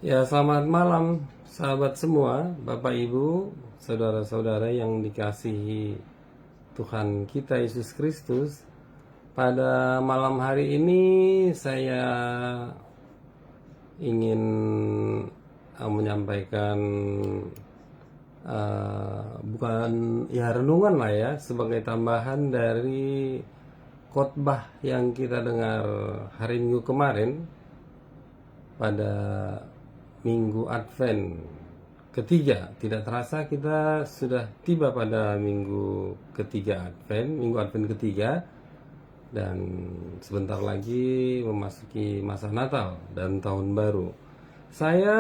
Ya, selamat malam sahabat semua, Bapak Ibu, saudara-saudara yang dikasihi Tuhan kita Yesus Kristus. Pada malam hari ini saya ingin menyampaikan bukan ya renungan lah ya, sebagai tambahan dari khotbah yang kita dengar hari Minggu kemarin pada Minggu Advent ketiga. Tidak terasa kita sudah tiba pada minggu ketiga Advent, Minggu Advent ketiga, dan sebentar lagi memasuki masa Natal dan Tahun Baru. Saya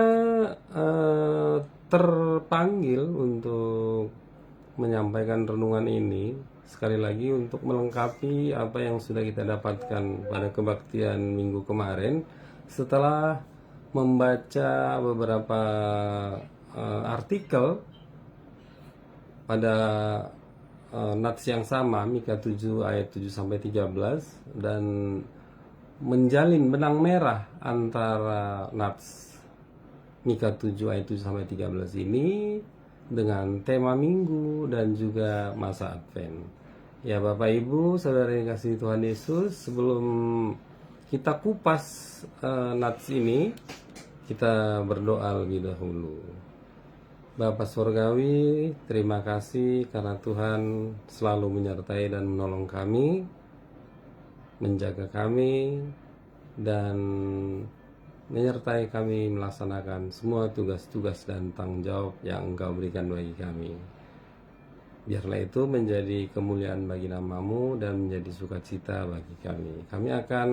terpanggil untuk menyampaikan renungan ini sekali lagi untuk melengkapi apa yang sudah kita dapatkan pada kebaktian minggu kemarin setelah membaca beberapa artikel pada nats yang sama, Mika 7 ayat 7 sampai 13, dan menjalin benang merah antara nats Mika 7 ayat 7 sampai 13 ini dengan tema minggu dan juga masa Advent. Ya, Bapak Ibu, saudara yang kasih Tuhan Yesus, sebelum kita kupas nats ini, kita berdoa lebih dahulu. Bapa Surgawi, terima kasih karena Tuhan selalu menyertai dan menolong kami, menjaga kami, dan menyertai kami melaksanakan semua tugas-tugas dan tanggung jawab yang Engkau berikan bagi kami. Biarlah itu menjadi kemuliaan bagi nama-Mu dan menjadi sukacita bagi kami. Kami akan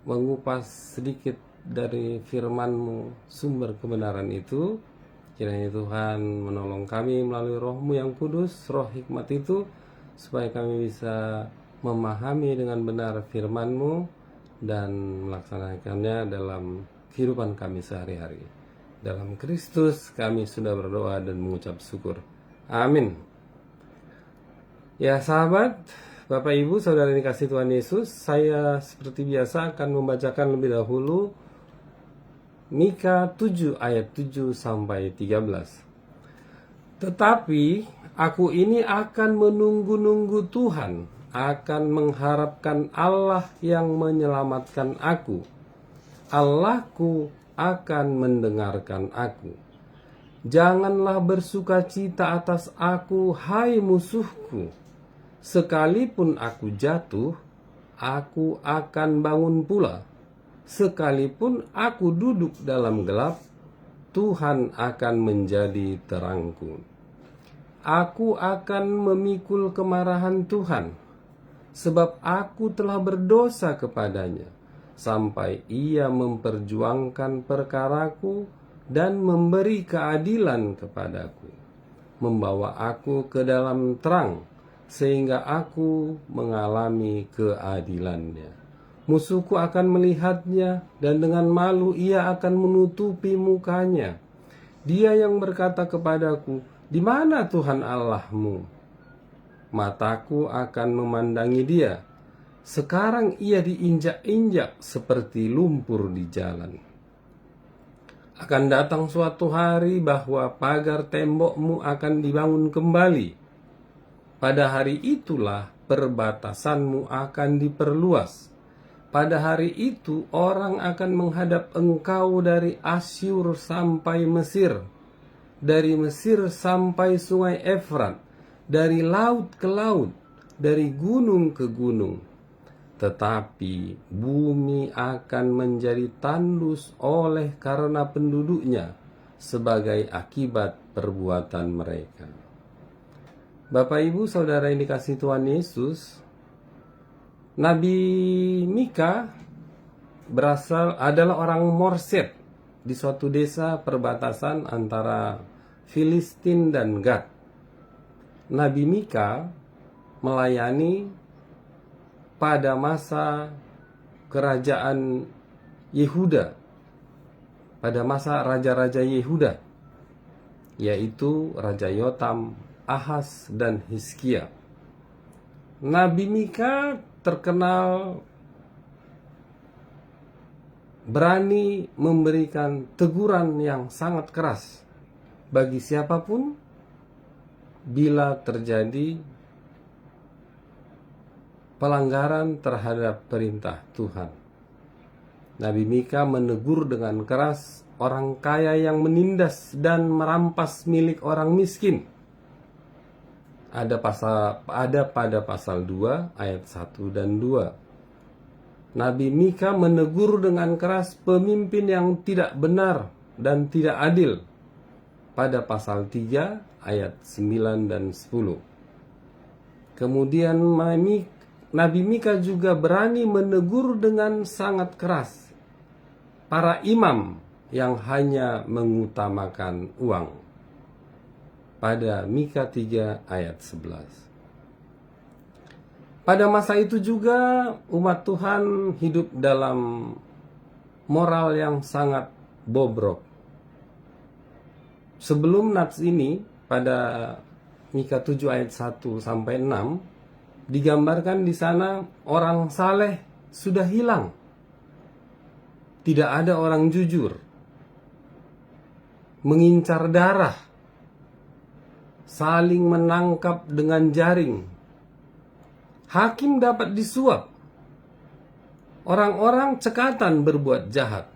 mengupas sedikit dari firman-Mu, sumber kebenaran itu. Kiranya Tuhan menolong kami melalui Roh-Mu yang kudus, Roh hikmat itu, supaya kami bisa memahami dengan benar firman-Mu dan melaksanakannya dalam kehidupan kami sehari-hari. Dalam Kristus kami sudah berdoa dan mengucap syukur. Amin. Ya sahabat, Bapak Ibu, saudara yang dikasihi Tuhan Yesus, saya seperti biasa akan membacakan lebih dahulu Mika 7 ayat 7 sampai 13. Tetapi aku ini akan menunggu-nunggu Tuhan, akan mengharapkan Allah yang menyelamatkan aku. Allahku akan mendengarkan aku. Janganlah bersukacita atas aku, hai musuhku. Sekalipun aku jatuh, aku akan bangun pula. Sekalipun aku duduk dalam gelap, Tuhan akan menjadi terangku. Aku akan memikul kemarahan Tuhan, sebab aku telah berdosa kepadanya, sampai Ia memperjuangkan perkaraku dan memberi keadilan kepadaku, membawa aku ke dalam terang, sehingga aku mengalami keadilannya. Musuhku akan melihatnya, dan dengan malu ia akan menutupi mukanya. Dia yang berkata kepadaku, "Di mana Tuhan Allahmu?" Mataku akan memandangi dia. Sekarang ia diinjak-injak seperti lumpur di jalan. Akan datang suatu hari bahwa pagar tembokmu akan dibangun kembali. Pada hari itulah perbatasanmu akan diperluas. Pada hari itu orang akan menghadap engkau dari Asyur sampai Mesir, dari Mesir sampai sungai Efrat, dari laut ke laut, dari gunung ke gunung. Tetapi bumi akan menjadi tandus oleh karena penduduknya sebagai akibat perbuatan mereka. Bapak Ibu saudara yang dikasihi Tuhan Yesus, Nabi Mika adalah orang Morset di suatu desa perbatasan antara Filistin dan Gad. Nabi Mika melayani pada masa kerajaan Yehuda, pada masa raja-raja Yehuda, yaitu Raja Yotam, Ahaz, dan Hizkia. Nabi Mika terkenal berani memberikan teguran yang sangat keras bagi siapapun bila terjadi pelanggaran terhadap perintah Tuhan. Nabi Mika menegur dengan keras orang kaya yang menindas dan merampas milik orang miskin. Ada pada pasal 2 ayat 1 dan 2. Nabi Mika menegur dengan keras pemimpin yang tidak benar dan tidak adil pada pasal 3 ayat 9 dan 10. Kemudian Nabi Mika juga berani menegur dengan sangat keras para imam yang hanya mengutamakan uang pada Mika 3 ayat 11. Pada masa itu juga umat Tuhan hidup dalam moral yang sangat bobrok. Sebelum nats ini pada Mika 7 ayat 1 sampai 6 digambarkan di sana orang saleh sudah hilang. Tidak ada orang jujur. Mengincar darah. Saling menangkap dengan jaring. Hakim dapat disuap. Orang-orang cekatan berbuat jahat.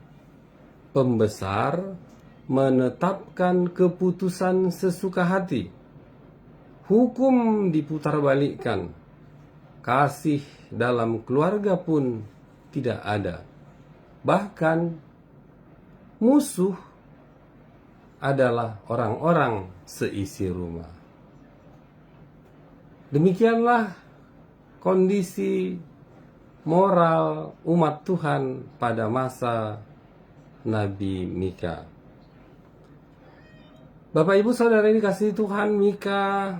Pembesar menetapkan keputusan sesuka hati. Hukum diputarbalikkan. Kasih dalam keluarga pun tidak ada. Bahkan musuh adalah orang-orang seisi rumah. Demikianlah kondisi moral umat Tuhan pada masa Nabi Mika. Bapak Ibu Saudara ini kasih Tuhan, Mika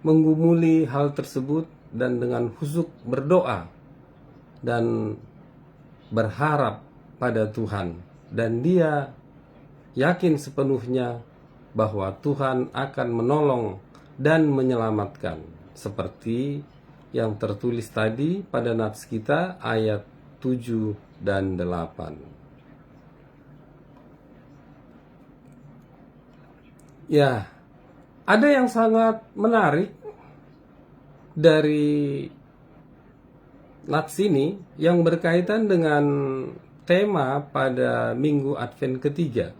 menggumuli hal tersebut dan dengan khusyuk berdoa dan berharap pada Tuhan, dan dia yakin sepenuhnya bahwa Tuhan akan menolong dan menyelamatkan, seperti yang tertulis tadi pada nats kita ayat 7 dan 8. Ya, ada yang sangat menarik dari nats ini yang berkaitan dengan tema pada Minggu Advent ketiga,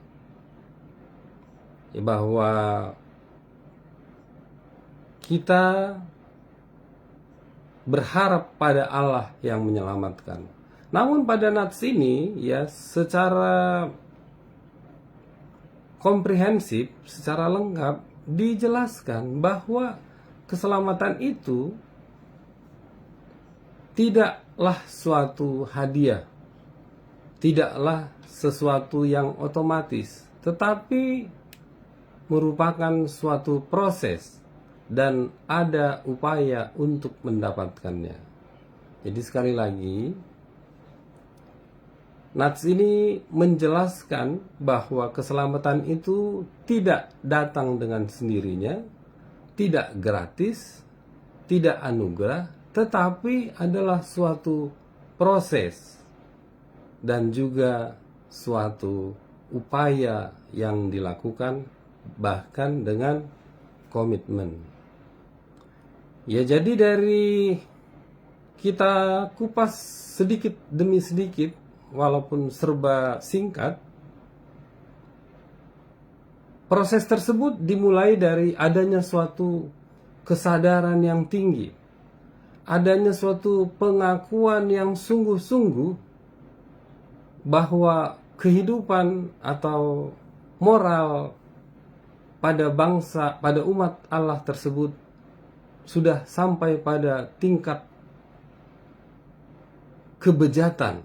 bahwa kita berharap pada Allah yang menyelamatkan. Namun pada nats ini ya secara komprehensif, secara lengkap dijelaskan bahwa keselamatan itu tidaklah suatu hadiah, tidaklah sesuatu yang otomatis, tetapi merupakan suatu proses dan ada upaya untuk mendapatkannya. Jadi sekali lagi, nats ini menjelaskan bahwa keselamatan itu tidak datang dengan sendirinya, tidak gratis, tidak anugerah, tetapi adalah suatu proses dan juga suatu upaya yang dilakukan bahkan dengan komitmen. Ya, jadi dari kita kupas sedikit demi sedikit, walaupun serba singkat, proses tersebut dimulai dari adanya suatu kesadaran yang tinggi, adanya suatu pengakuan yang sungguh-sungguh bahwa kehidupan atau moral pada bangsa, pada umat Allah tersebut sudah sampai pada tingkat kebejatan.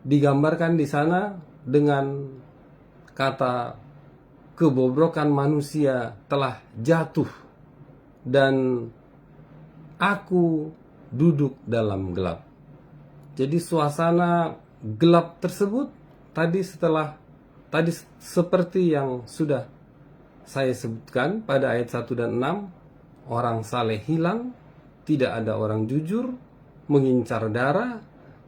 Digambarkan di sana dengan kata kebobrokan manusia telah jatuh dan aku duduk dalam gelap. Jadi suasana gelap tersebut tadi seperti yang sudah saya sebutkan pada ayat 1 dan 6, orang saleh hilang, tidak ada orang jujur, mengincar darah,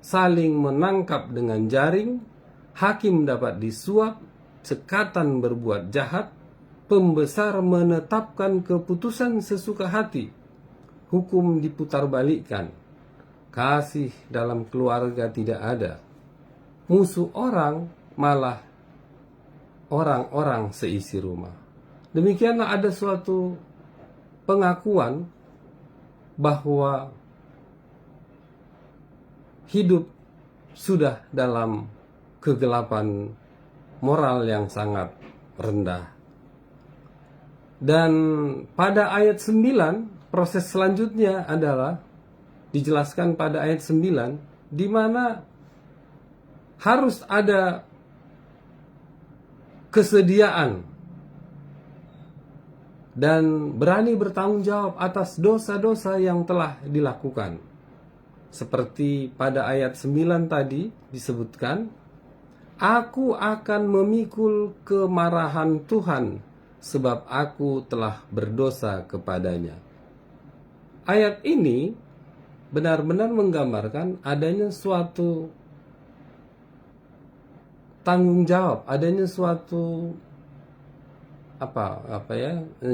saling menangkap dengan jaring, hakim dapat disuap, cekatan berbuat jahat, pembesar menetapkan keputusan sesuka hati, hukum diputarbalikkan, kasih dalam keluarga tidak ada, musuh orang malah orang-orang seisi rumah. Demikianlah ada suatu pengakuan bahwa hidup sudah dalam kegelapan moral yang sangat rendah. Dan pada ayat 9, proses selanjutnya adalah dijelaskan pada ayat 9, di mana harus ada kesediaan dan berani bertanggung jawab atas dosa-dosa yang telah dilakukan. Seperti pada ayat 9 tadi disebutkan, aku akan memikul kemarahan Tuhan sebab aku telah berdosa kepadanya. Ayat ini benar-benar menggambarkan adanya suatu tanggung jawab, adanya suatu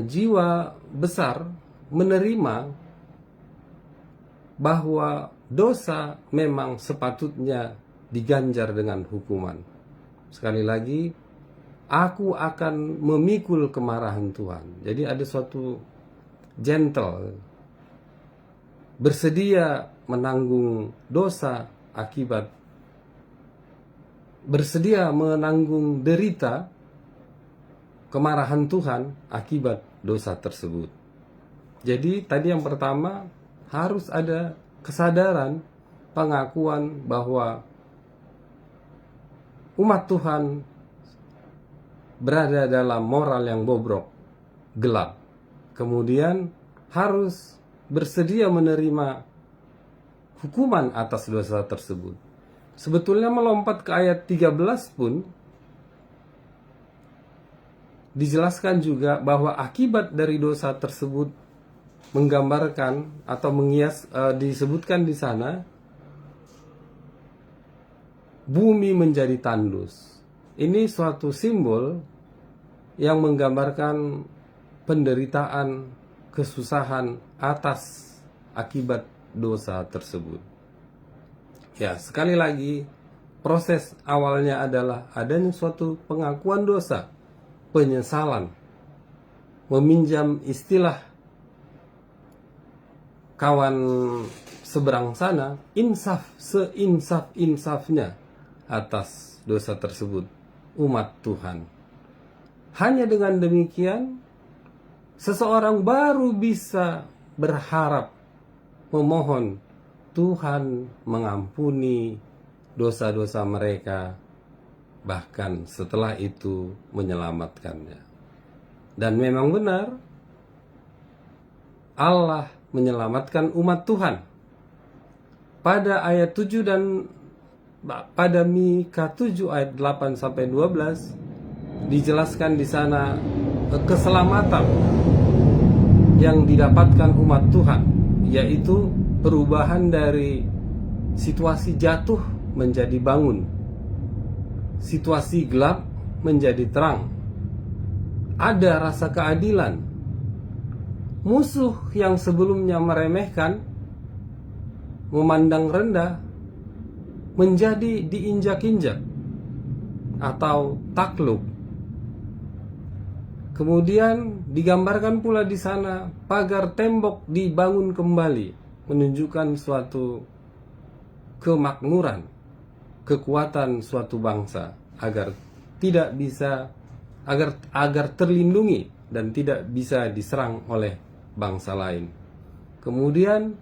jiwa besar menerima bahwa dosa memang sepatutnya diganjar dengan hukuman. Sekali lagi, aku akan memikul kemarahan Tuhan. Jadi ada suatu gentle, bersedia menanggung dosa akibat, bersedia menanggung derita kemarahan Tuhan akibat dosa tersebut. Jadi tadi yang pertama, harus ada kesadaran, pengakuan bahwa umat Tuhan berada dalam moral yang bobrok, gelap. Kemudian harus bersedia menerima hukuman atas dosa tersebut. Sebetulnya melompat ke ayat 13 pun dijelaskan juga bahwa akibat dari dosa tersebut menggambarkan atau disebutkan di sana, bumi menjadi tandus. Ini suatu simbol yang menggambarkan penderitaan, kesusahan atas akibat dosa tersebut. Ya, sekali lagi, proses awalnya adalah adanya suatu pengakuan dosa, penyesalan, meminjam istilah kawan seberang sana, insaf seinsaf-insafnya atas dosa tersebut umat Tuhan. Hanya dengan demikian seseorang baru bisa berharap, memohon Tuhan mengampuni dosa-dosa mereka, bahkan setelah itu menyelamatkannya. Dan memang benar, Allah menyelamatkan umat Tuhan. Pada ayat 7 dan pada Mika 7 ayat 8 sampai 12 dijelaskan di sana keselamatan yang didapatkan umat Tuhan, yaitu perubahan dari situasi jatuh menjadi bangun, situasi gelap menjadi terang. Ada rasa keadilan. Musuh yang sebelumnya meremehkan, memandang rendah, menjadi diinjak-injak atau takluk. Kemudian digambarkan pula di sana pagar tembok dibangun kembali, menunjukkan suatu kemakmuran, kekuatan suatu bangsa agar tidak bisa agar terlindungi dan tidak bisa diserang oleh bangsa lain. Kemudian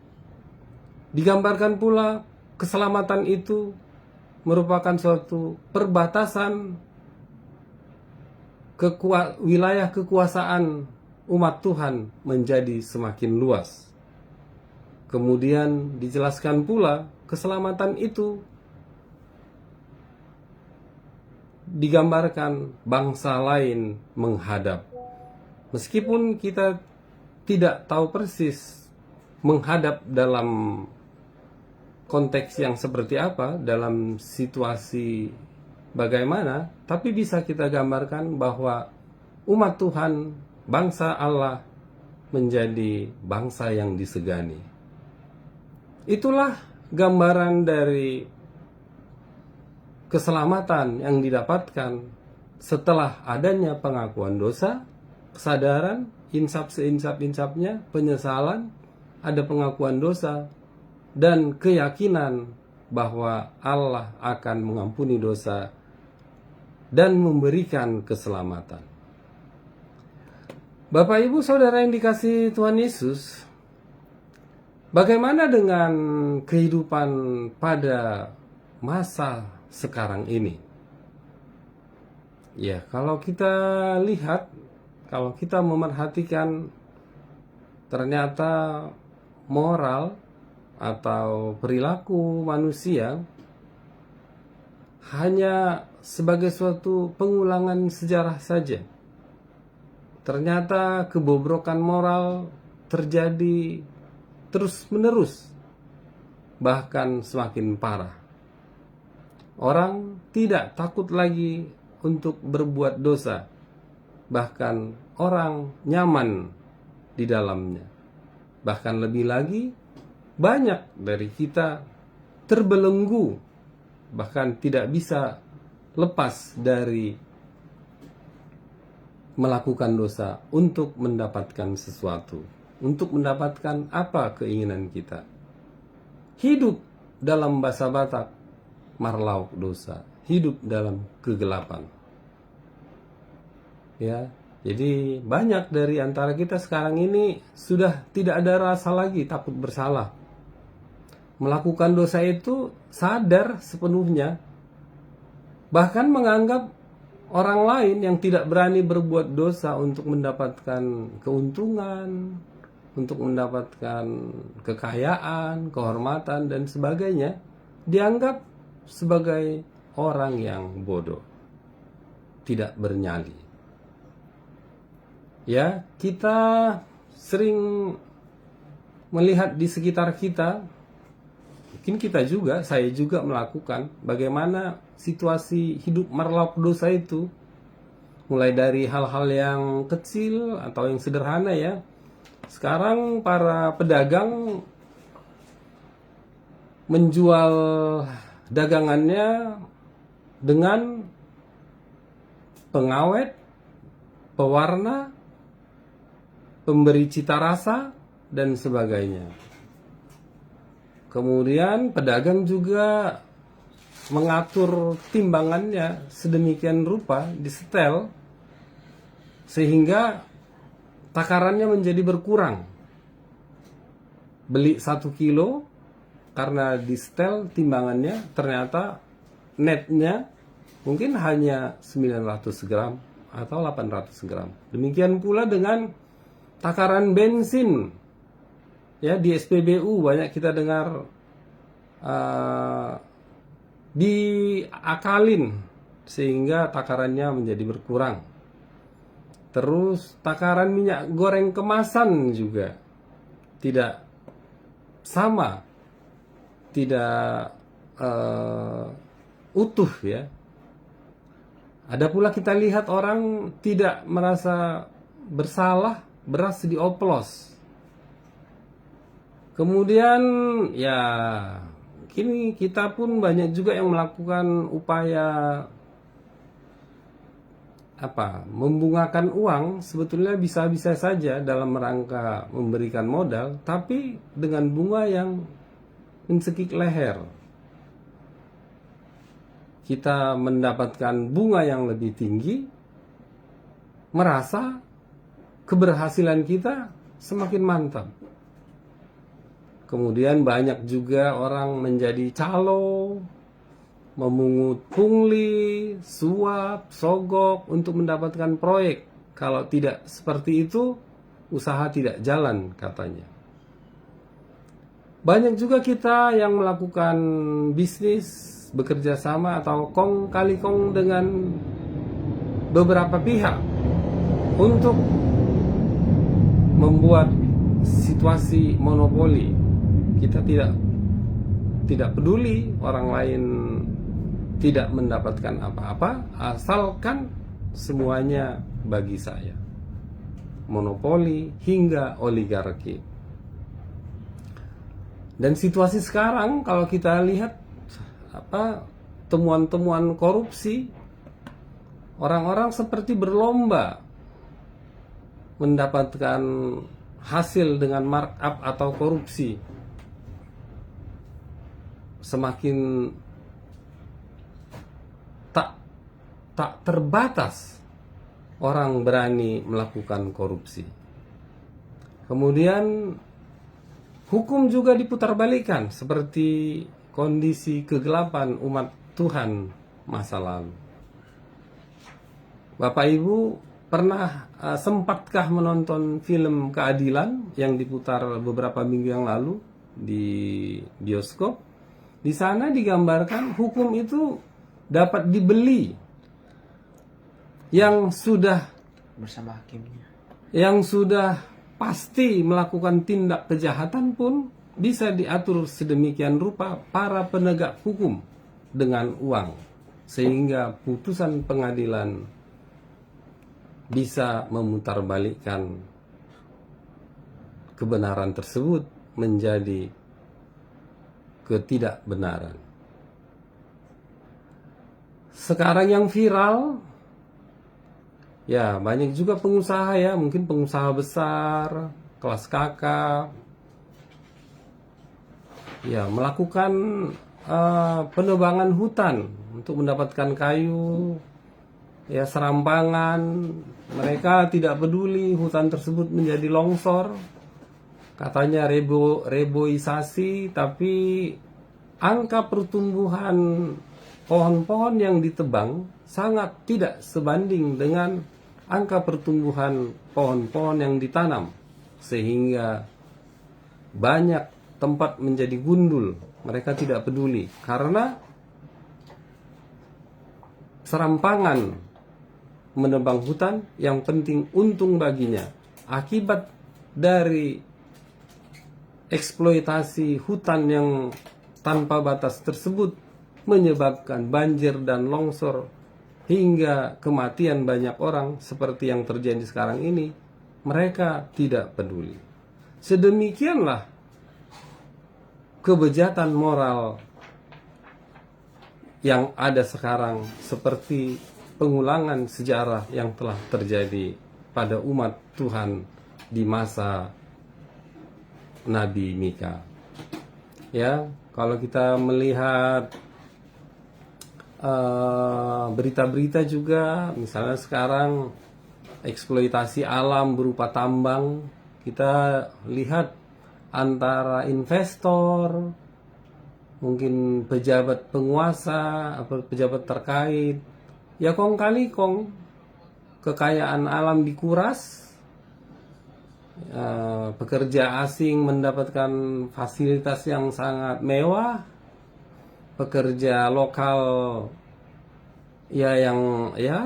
digambarkan pula keselamatan itu merupakan suatu perbatasan wilayah kekuasaan umat Tuhan menjadi semakin luas. Kemudian dijelaskan pula keselamatan itu digambarkan bangsa lain menghadap. Meskipun kita tidak tahu persis menghadap dalam konteks yang seperti apa, dalam situasi bagaimana, tapi bisa kita gambarkan bahwa umat Tuhan, bangsa Allah, menjadi bangsa yang disegani. Itulah gambaran dari keselamatan yang didapatkan setelah adanya pengakuan dosa, kesadaran, insaf seinsaf-insafnya, penyesalan, ada pengakuan dosa, dan keyakinan bahwa Allah akan mengampuni dosa dan memberikan keselamatan. Bapak, Ibu, Saudara yang dikasihi Tuhan Yesus, bagaimana dengan kehidupan pada masa sekarang ini? Ya, kalau kita lihat, kalau kita memerhatikan, ternyata moral atau perilaku manusia hanya sebagai suatu pengulangan sejarah saja. Ternyata kebobrokan moral terjadi terus-menerus, bahkan semakin parah. Orang tidak takut lagi untuk berbuat dosa, bahkan orang nyaman di dalamnya. Bahkan lebih lagi, banyak dari kita terbelenggu, bahkan tidak bisa lepas dari melakukan dosa untuk mendapatkan sesuatu, untuk mendapatkan apa keinginan kita. Hidup dalam bahasa Batak, marlauk dosa, hidup dalam kegelapan. Ya, jadi banyak dari antara kita sekarang ini sudah tidak ada rasa lagi takut bersalah. Melakukan dosa itu sadar sepenuhnya, bahkan menganggap orang lain yang tidak berani berbuat dosa untuk mendapatkan keuntungan, untuk mendapatkan kekayaan, kehormatan, dan sebagainya, dianggap sebagai orang yang bodoh, tidak bernyali. Ya, kita sering melihat di sekitar kita, mungkin kita juga, saya juga melakukan, bagaimana situasi hidup marlauk dosa itu, mulai dari hal-hal yang kecil atau yang sederhana ya. Sekarang para pedagang menjual dagangannya dengan pengawet, pewarna, pemberi cita rasa, dan sebagainya. Kemudian pedagang juga mengatur timbangannya sedemikian rupa, disetel, sehingga takarannya menjadi berkurang. Beli 1 kilo, karena disetel timbangannya, ternyata netnya mungkin hanya 900 gram atau 800 gram. Demikian pula dengan takaran bensin. Ya, di SPBU banyak kita dengar diakalin sehingga takarannya menjadi berkurang. Terus takaran minyak goreng kemasan juga tidak sama, tidak utuh ya. Ada pula kita lihat orang tidak merasa bersalah, beras dioplos. Kemudian ya, kini kita pun banyak juga yang melakukan upaya membungakan uang. Sebetulnya bisa-bisa saja dalam rangka memberikan modal, tapi dengan bunga yang mencekik leher. Kita mendapatkan bunga yang lebih tinggi, merasa keberhasilan kita semakin mantap. Kemudian banyak juga orang menjadi calo, memungut pungli, suap, sogok untuk mendapatkan proyek. Kalau tidak seperti itu, usaha tidak jalan katanya. Banyak juga kita yang melakukan bisnis, bekerja sama atau kong kali kong dengan beberapa pihak untuk membuat situasi monopoli. Kita tidak peduli orang lain tidak mendapatkan apa-apa, asalkan semuanya bagi saya. Monopoli hingga oligarki. Dan situasi sekarang kalau kita lihat temuan-temuan korupsi, orang-orang seperti berlomba mendapatkan hasil dengan markup atau korupsi. Semakin tak terbatas orang berani melakukan korupsi. Kemudian hukum juga diputarbalikkan seperti kondisi kegelapan umat Tuhan masa lalu. Bapak Ibu pernah sempatkah menonton film Keadilan yang diputar beberapa minggu yang lalu di bioskop? Di sana digambarkan hukum itu dapat dibeli. Yang sudah bersama hakimnya, yang sudah pasti melakukan tindak kejahatan pun bisa diatur sedemikian rupa para penegak hukum dengan uang, sehingga putusan pengadilan bisa memutarbalikkan kebenaran tersebut menjadi ketidakbenaran. Sekarang yang viral, ya banyak juga pengusaha ya, mungkin pengusaha besar, kelas kakap, ya melakukan penebangan hutan untuk mendapatkan kayu, ya serampangan. Mereka tidak peduli hutan tersebut menjadi longsor, katanya reboisasi, tapi angka pertumbuhan pohon-pohon yang ditebang sangat tidak sebanding dengan angka pertumbuhan pohon-pohon yang ditanam, sehingga banyak tempat menjadi gundul. Mereka tidak peduli karena serampangan menebang hutan, yang penting untung baginya. Akibat dari eksploitasi hutan yang tanpa batas tersebut menyebabkan banjir dan longsor hingga kematian banyak orang seperti yang terjadi sekarang ini. Mereka tidak peduli. Sedemikianlah kebejatan moral yang ada sekarang, seperti pengulangan sejarah yang telah terjadi pada umat Tuhan di masa Nabi Mika. Ya, kalau kita melihat berita-berita juga, misalnya sekarang eksploitasi alam berupa tambang, kita lihat antara investor, mungkin pejabat penguasa atau pejabat terkait, ya kong kali kong kekayaan alam dikuras, pekerja asing mendapatkan fasilitas yang sangat mewah, pekerja lokal ya yang ya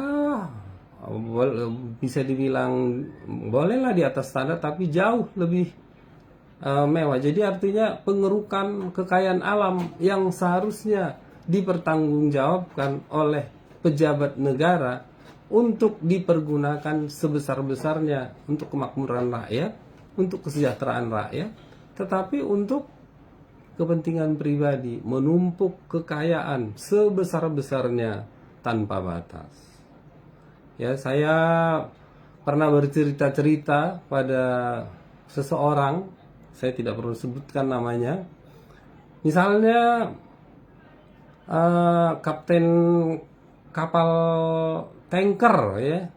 bisa dibilang bolehlah di atas standar, tapi jauh lebih mewah. Jadi artinya pengerukan kekayaan alam yang seharusnya dipertanggungjawabkan oleh pejabat negara untuk dipergunakan sebesar-besarnya untuk kemakmuran rakyat, untuk kesejahteraan rakyat, tetapi untuk kepentingan pribadi, menumpuk kekayaan sebesar-besarnya tanpa batas. Ya, saya pernah bercerita-cerita pada seseorang, saya tidak perlu sebutkan namanya. Misalnya kapten kapal tanker, ya,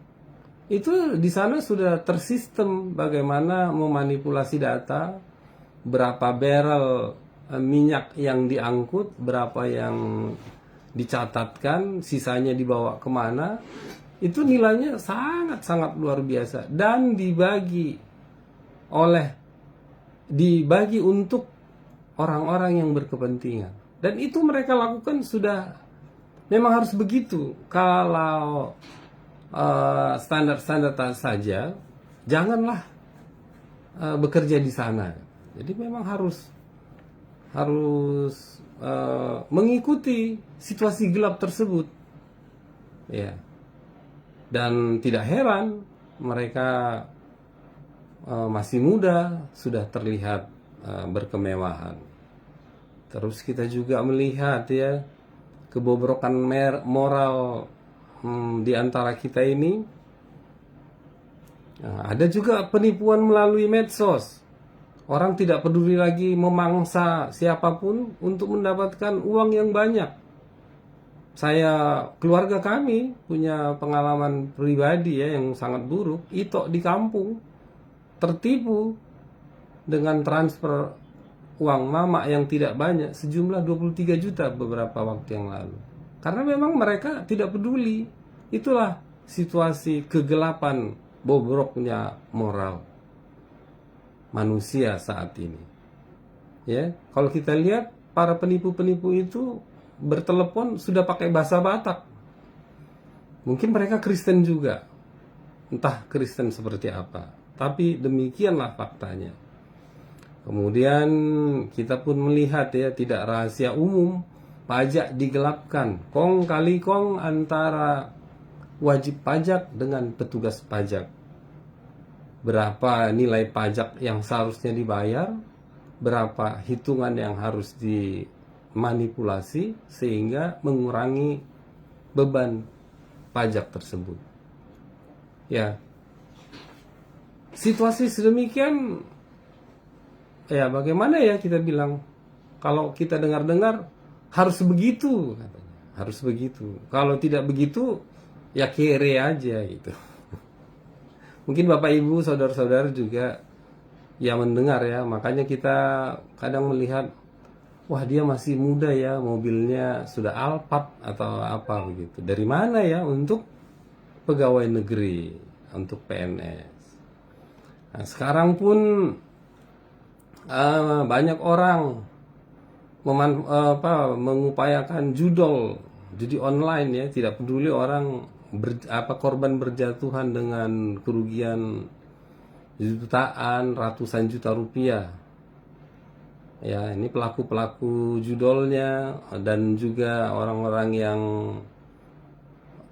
itu di sana sudah tersistem bagaimana memanipulasi data, berapa barrel minyak yang diangkut, berapa yang dicatatkan, sisanya dibawa kemana. Itu nilainya sangat-sangat luar biasa dan dibagi untuk orang-orang yang berkepentingan. Dan itu mereka lakukan sudah memang harus begitu. Kalau standar-standar saja, janganlah bekerja di sana. Jadi memang harus mengikuti situasi gelap tersebut, ya. Dan tidak heran mereka masih muda sudah terlihat berkemewahan. Terus kita juga melihat ya kebobrokan moral di antara kita ini. Nah, ada juga penipuan melalui medsos. Orang tidak peduli lagi memangsa siapapun untuk mendapatkan uang yang banyak. Keluarga kami punya pengalaman pribadi ya yang sangat buruk. Itok di kampung tertipu dengan transfer uang mama yang tidak banyak sejumlah 23 juta beberapa waktu yang lalu. Karena memang mereka tidak peduli. Itulah situasi kegelapan bobroknya moral manusia saat ini. Ya, kalau kita lihat para penipu-penipu itu bertelepon sudah pakai bahasa Batak. Mungkin mereka Kristen juga. Entah Kristen seperti apa. Tapi demikianlah faktanya. Kemudian kita pun melihat ya, tidak rahasia umum, pajak digelapkan. Kong kali kong antara wajib pajak dengan petugas pajak. Berapa nilai pajak yang seharusnya dibayar, berapa hitungan yang harus dimanipulasi sehingga mengurangi beban pajak tersebut. Ya, situasi sedemikian, ya bagaimana ya kita bilang, kalau kita dengar-dengar harus begitu katanya, harus begitu. Kalau tidak begitu ya kere aja gitu. Mungkin Bapak Ibu saudara-saudara juga yang mendengar ya, makanya kita kadang melihat, wah dia masih muda ya, mobilnya sudah Alphard atau apa begitu. Dari mana ya untuk pegawai negeri, untuk PNS. Nah, sekarang pun banyak orang mengupayakan judi online ya, tidak peduli orang korban berjatuhan dengan kerugian jutaan, ratusan juta rupiah. Ya, ini pelaku-pelaku judolnya dan juga orang-orang yang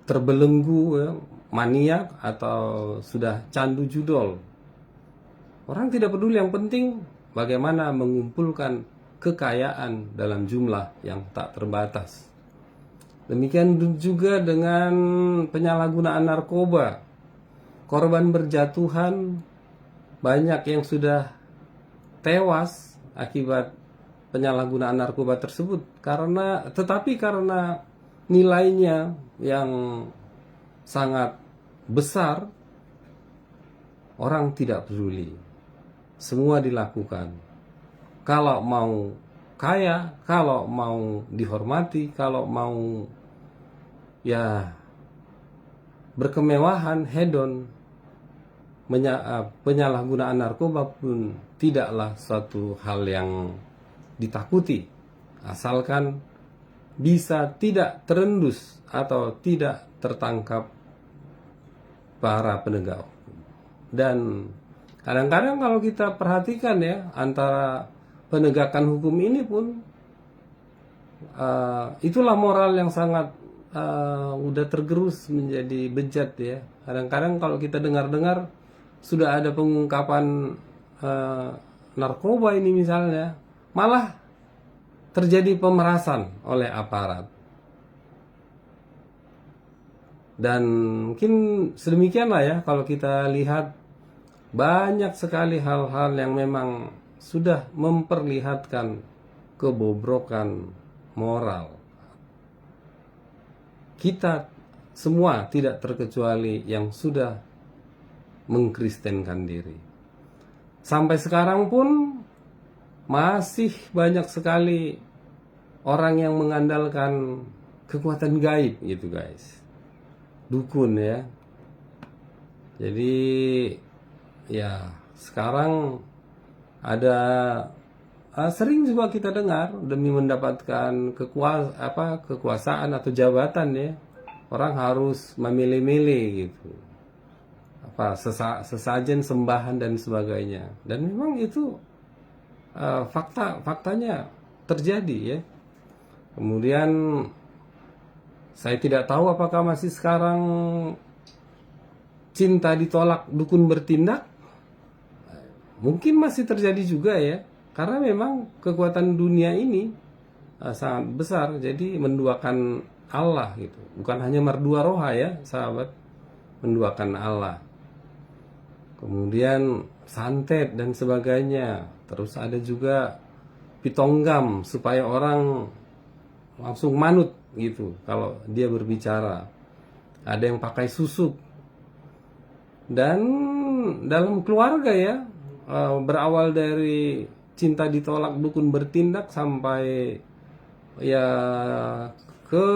terbelenggu ya, maniak atau sudah candu judol. Orang tidak peduli, yang penting bagaimana mengumpulkan kekayaan dalam jumlah yang tak terbatas. Demikian juga dengan penyalahgunaan narkoba. Korban berjatuhan banyak yang sudah tewas akibat penyalahgunaan narkoba tersebut, tetapi karena nilainya yang sangat besar, orang tidak peduli. Semua dilakukan. Kalau mau kaya, kalau mau dihormati, kalau mau ya berkemewahan, hedon, penyalahgunaan narkoba pun tidaklah suatu hal yang ditakuti, asalkan bisa tidak terendus atau tidak tertangkap para penegak hukum. Dan kadang-kadang kalau kita perhatikan ya, antara penegakan hukum ini pun itulah moral yang sangat udah tergerus menjadi bejat ya. Kadang-kadang kalau kita dengar-dengar sudah ada pengungkapan narkoba ini misalnya, malah terjadi pemerasan oleh aparat. Dan mungkin sedemikianlah ya, kalau kita lihat banyak sekali hal-hal yang memang sudah memperlihatkan kebobrokan moral. Kita semua tidak terkecuali yang sudah mengkristenkan diri. Sampai sekarang pun masih banyak sekali orang yang mengandalkan kekuatan gaib gitu guys. Dukun ya. Jadi ya sekarang ada sering juga kita dengar demi mendapatkan kekuasaan atau jabatan ya, orang harus memilih-milih gitu. Sesajen, sembahan dan sebagainya. Dan memang itu faktanya terjadi ya. Kemudian saya tidak tahu apakah masih sekarang cinta ditolak, dukun bertindak. Mungkin masih terjadi juga ya, karena memang kekuatan dunia ini sangat besar, jadi menduakan Allah gitu. Bukan hanya merdua roha ya sahabat, menduakan Allah. Kemudian santet dan sebagainya. Terus ada juga pitonggam supaya orang langsung manut gitu kalau dia berbicara. Ada yang pakai susuk. Dan dalam keluarga ya, berawal dari cinta ditolak, dukun bertindak, sampai ya ke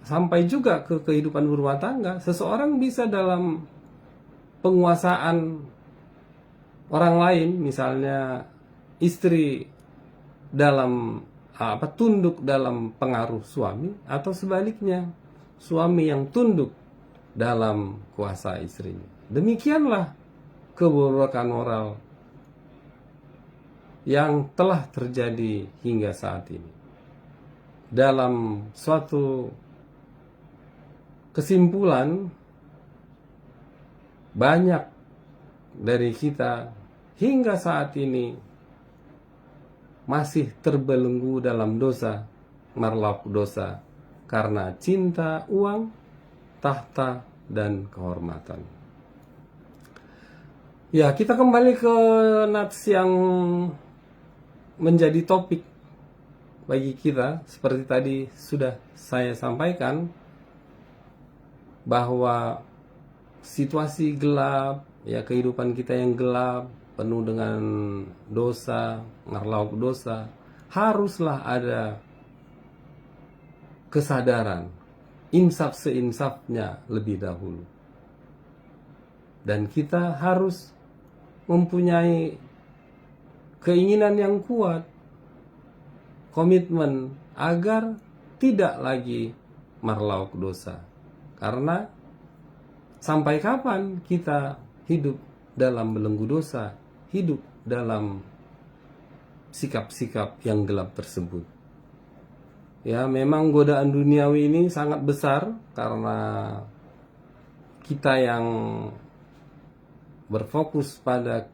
sampai juga ke kehidupan berumah tangga. Seseorang bisa dalam penguasaan orang lain, misalnya istri dalam tunduk dalam pengaruh suami, atau sebaliknya suami yang tunduk dalam kuasa istrinya. Demikianlah kebobrokan moral yang telah terjadi hingga saat ini. Dalam suatu kesimpulan, banyak dari kita hingga saat ini masih terbelenggu dalam dosa, marlauk dosa, karena cinta uang, tahta, dan kehormatan. Ya, kita kembali ke nats yang menjadi topik bagi kita. Seperti tadi sudah saya sampaikan, bahwa situasi gelap, ya kehidupan kita yang gelap, penuh dengan dosa, marlauk dosa, haruslah ada kesadaran, insaf seinsafnya lebih dahulu. Dan kita harus mempunyai keinginan yang kuat, komitmen agar tidak lagi marlauk dosa. Karena sampai kapan kita hidup dalam belenggu dosa, hidup dalam sikap-sikap yang gelap tersebut. Ya, memang godaan duniawi ini sangat besar, karena kita yang berfokus pada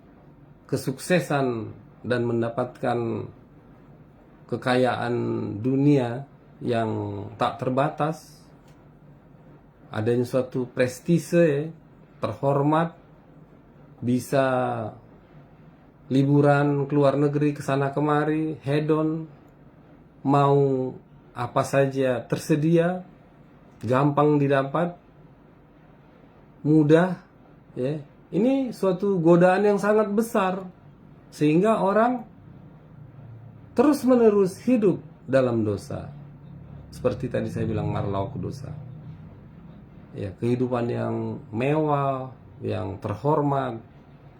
kesuksesan dan mendapatkan kekayaan dunia yang tak terbatas, adanya suatu prestise, terhormat, bisa liburan ke luar negeri, kesana kemari, hedon, mau apa saja tersedia, gampang didapat, mudah, ya. Ini suatu godaan yang sangat besar, sehingga orang terus-menerus hidup dalam dosa. Seperti tadi saya bilang, marlauk dosa. Ya, kehidupan yang mewah, yang terhormat,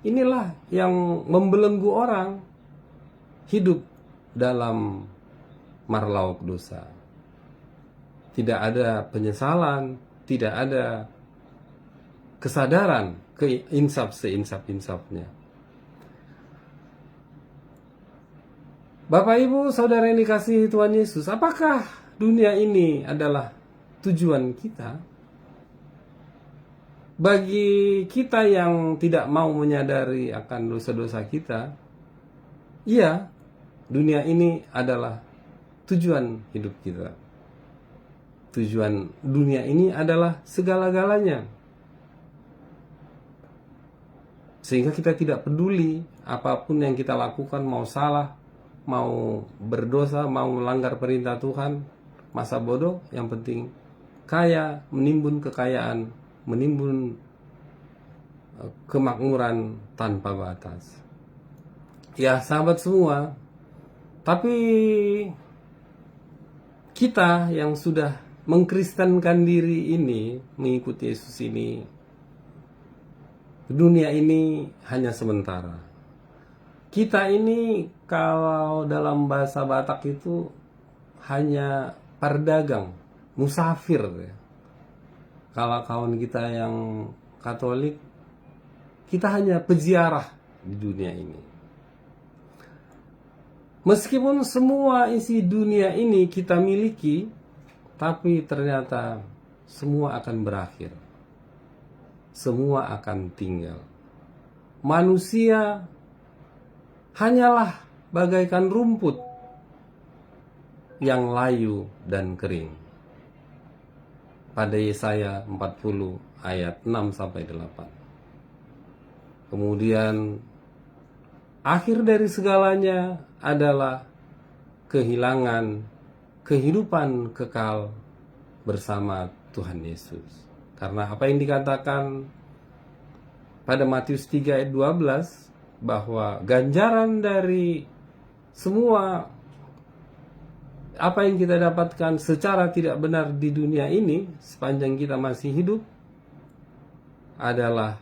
inilah yang membelenggu orang hidup dalam marlauk dosa. Tidak ada penyesalan, tidak ada kesadaran, insaf seinsaf-insafnya. Bapak Ibu Saudara yang dikasihi Tuhan Yesus, apakah dunia ini adalah tujuan kita? Bagi kita yang tidak mau menyadari akan dosa-dosa kita, iya, dunia ini adalah tujuan hidup kita. Tujuan dunia ini adalah segala-galanya. Sehingga kita tidak peduli apapun yang kita lakukan, mau salah, mau berdosa, mau melanggar perintah Tuhan, masa bodoh, yang penting kaya, menimbun kekayaan, menimbun kemakmuran tanpa batas. Ya sahabat semua, tapi kita yang sudah mengkristenkan diri ini, mengikuti Yesus ini, dunia ini hanya sementara. Kita ini kalau dalam bahasa Batak itu hanya perdagang, musafir ya. Kalau kawan kita yang Katolik, kita hanya peziarah di dunia ini. Meskipun semua isi dunia ini kita miliki, tapi ternyata semua akan berakhir. Semua akan tinggal. Manusia hanyalah bagaikan rumput yang layu dan kering. Pada Yesaya 40 ayat 6-8. Kemudian akhir dari segalanya adalah kehilangan kehidupan kekal bersama Tuhan Yesus. Karena apa yang dikatakan pada Matius 3 ayat 12, bahwa ganjaran dari semua apa yang kita dapatkan secara tidak benar di dunia ini sepanjang kita masih hidup adalah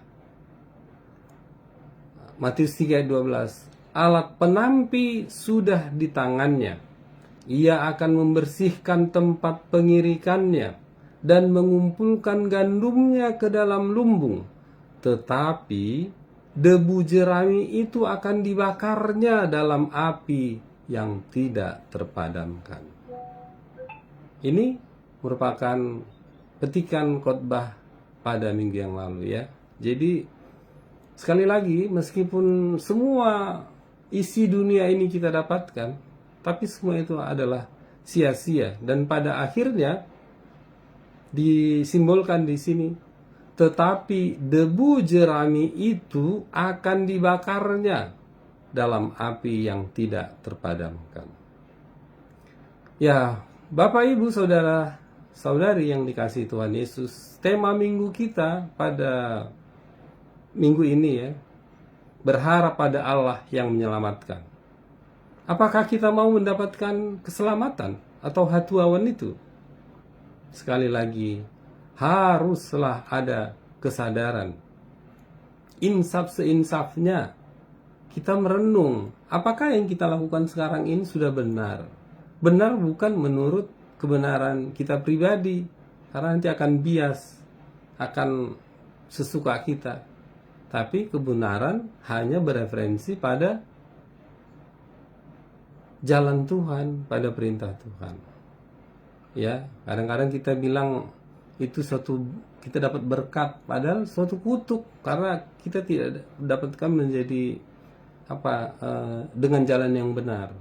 Matius 3 ayat 12, alat penampi sudah di tangannya. Ia akan membersihkan tempat pengirikannya dan mengumpulkan gandumnya ke dalam lumbung. Tetapi debu jerami itu akan dibakarnya dalam api yang tidak terpadamkan. Ini merupakan petikan khotbah pada minggu yang lalu ya. Jadi sekali lagi, meskipun semua isi dunia ini kita dapatkan, tapi semua itu adalah sia-sia, dan pada akhirnya disimbolkan di sini, tetapi debu jerami itu akan dibakarnya dalam api yang tidak terpadamkan. Ya, Bapak Ibu Saudara Saudari yang dikasihi Tuhan Yesus, tema minggu kita pada minggu ini ya, berharap pada Allah yang menyelamatkan. Apakah kita mau mendapatkan keselamatan atau hatuawan itu? Sekali lagi, haruslah ada kesadaran. Insaf seinsafnya kita merenung, apakah yang kita lakukan sekarang ini sudah benar? Benar bukan menurut kebenaran kita pribadi, karena nanti akan bias, akan sesuka kita. Tapi kebenaran hanya bereferensi pada jalan Tuhan, pada perintah Tuhan. Ya, kadang-kadang kita bilang itu kita dapat berkat, padahal suatu kutuk karena kita tidak dapatkan menjadi dengan jalan yang benar.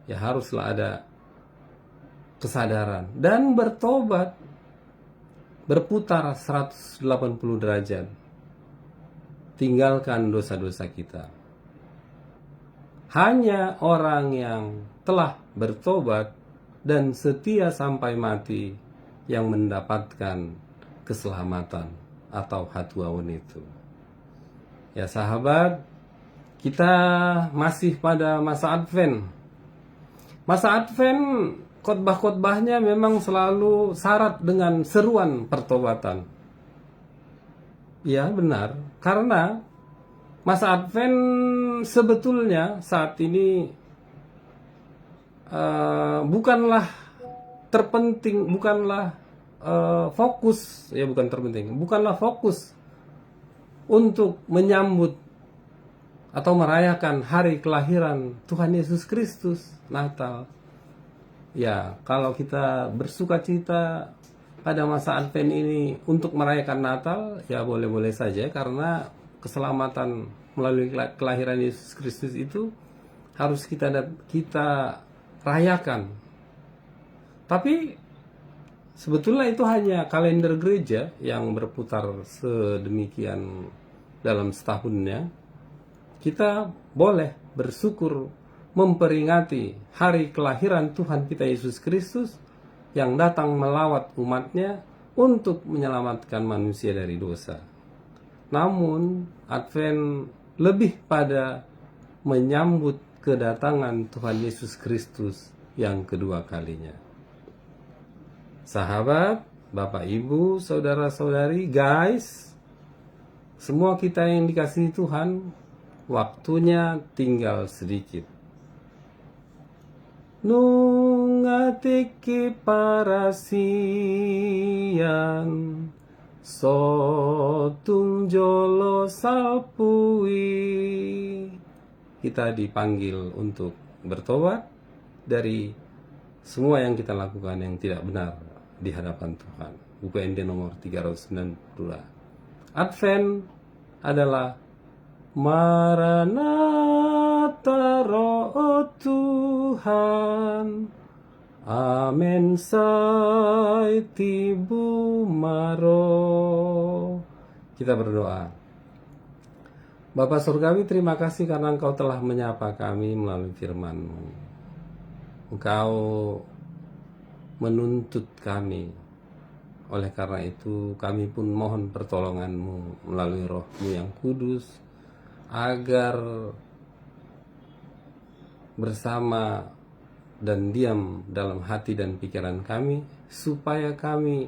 Ya, haruslah ada kesadaran dan bertobat, berputar 180 derajat, tinggalkan dosa-dosa kita. Hanya orang yang telah bertobat dan setia sampai mati yang mendapatkan keselamatan atau hatuawan itu. Ya sahabat, kita masih pada masa Advent. Masa Advent, khotbah-khotbahnya memang selalu syarat dengan seruan pertobatan. Ya benar, karena masa Advent sebetulnya saat ini bukanlah terpenting, bukanlah fokus, ya bukan terpenting, bukanlah fokus untuk menyambut atau merayakan hari kelahiran Tuhan Yesus Kristus, Natal. Ya, kalau kita bersuka cita pada masa Advent ini untuk merayakan Natal, ya boleh-boleh saja, karena keselamatan melalui kelahiran Yesus Kristus itu harus kita rayakan. Tapi sebetulnya itu hanya kalender gereja yang berputar sedemikian dalam setahunnya. Kita boleh bersyukur memperingati hari kelahiran Tuhan kita Yesus Kristus yang datang melawat umatnya untuk menyelamatkan manusia dari dosa. Namun Advent lebih pada menyambut kedatangan Tuhan Yesus Kristus yang kedua kalinya. Sahabat, Bapak Ibu, Saudara-saudari, guys, semua kita yang dikasihi Tuhan, waktunya tinggal sedikit. Nungatiki parasian sotung jolo salpui. Kita dipanggil untuk bertobat dari semua yang kita lakukan yang tidak benar di hadapan Tuhan. Buku ND nomor 392. Advent adalah Maranatha roh Tuhan, amen sai tibu maro. Kita berdoa. Bapa Surgawi, terima kasih karena Engkau telah menyapa kami melalui firman-Mu. Engkau menuntut kami. Oleh karena itu kami pun mohon pertolongan-Mu melalui Roh-Mu yang kudus, agar bersama dan diam dalam hati dan pikiran kami, supaya kami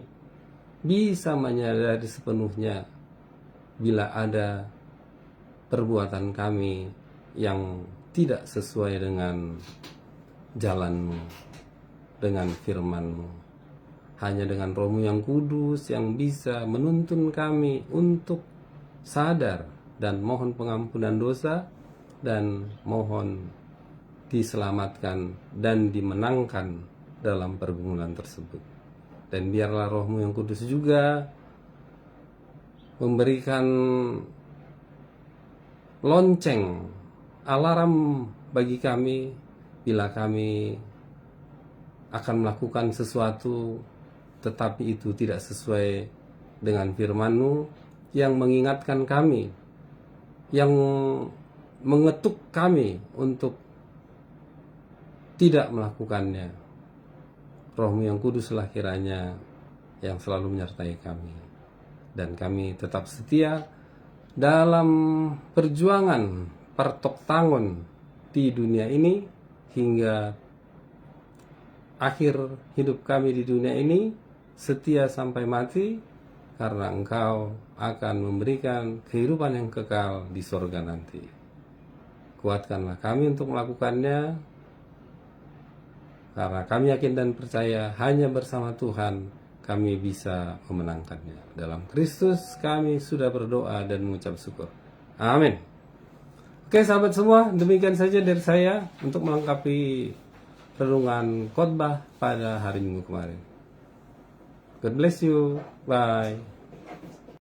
bisa menyadari sepenuhnya bila ada perbuatan kami yang tidak sesuai dengan jalan-Mu, dengan firman-Mu. Hanya dengan Roh-Mu yang kudus yang bisa menuntun kami untuk sadar dan mohon pengampunan dosa dan mohon diselamatkan dan dimenangkan dalam pergumulan tersebut. Dan biarlah Roh-Mu yang kudus juga memberikan lonceng, alarm bagi kami bila kami akan melakukan sesuatu tetapi itu tidak sesuai dengan firman-Mu, yang mengingatkan kami, yang mengetuk kami untuk tidak melakukannya. Roh-Mu yang kuduslah kiranya yang selalu menyertai kami, dan kami tetap setia dalam perjuangan pertok tangon di dunia ini hingga akhir hidup kami di dunia ini, setia sampai mati, karena Engkau akan memberikan kehidupan yang kekal di sorga nanti. Kuatkanlah kami untuk melakukannya, karena kami yakin dan percaya hanya bersama Tuhan kami bisa memenangkannya. Dalam Kristus kami sudah berdoa dan mengucap syukur. Amin. Oke sahabat semua, demikian saja dari saya untuk melengkapi renungan khotbah pada hari Minggu kemarin. God bless you. Bye.